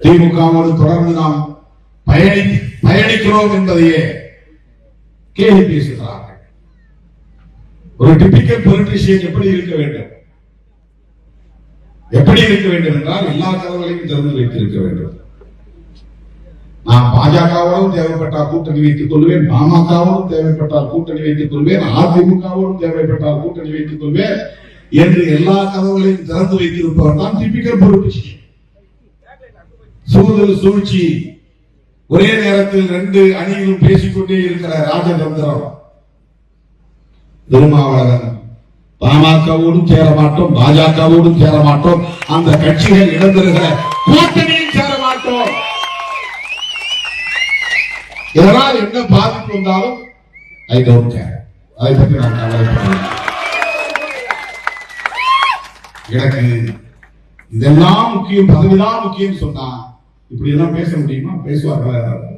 திமுகவோடு தொடர்ந்து நாம் பயணிக்கிறோம் என்பதையே கேள்வி பேசுகிறார்கள். ஒரு டிபிக்கல் பொலிட்டிஷியன் எப்படி இருக்க வேண்டும் என்றால் எல்லா கதவுகளையும் திறந்து வைத்திருக்க வேண்டும். நான் பாஜகவோடும் தேவைப்பட்டால் கூட்டணி வைத்துக் கொள்வேன், பாமகவோடும் தேவைப்பட்டால் கூட்டணி வைத்துக் கொள்வேன், அதிமுகவோடும் தேவைப்பட்டால் கூட்டணி வைத்துக் கொள்வேன் என்று எல்லா கதவுகளையும் திறந்து வைத்திருப்பவர் தான் டிபிக்கல் பொலிட்டிஷியன். சூழல் சூழ்ச்சி ஒரே நேரத்தில் 2 அணியிலும் பேசிக்கொண்டே இருக்கிற ராஜதந்திரம். திருமாவளவன் பாமகவோடும் சேர மாட்டோம், பாஜகவோடும் சேர மாட்டோம், அந்த கட்சிகள் இடம்பெறுகிற கூட்டணியில் சேர மாட்டோம். இதனால் என்ன பாதிப்பு வந்தாலும் ஐ டோன்ட் கேர், அதை பற்றி நான் கவலைப்படுகிறேன். எனக்கு இதெல்லாம் முக்கியம், பதவிதான் முக்கியம் சொன்னா இப்படி எல்லாம் பேச முடியுமா? பேசுவார்கள்.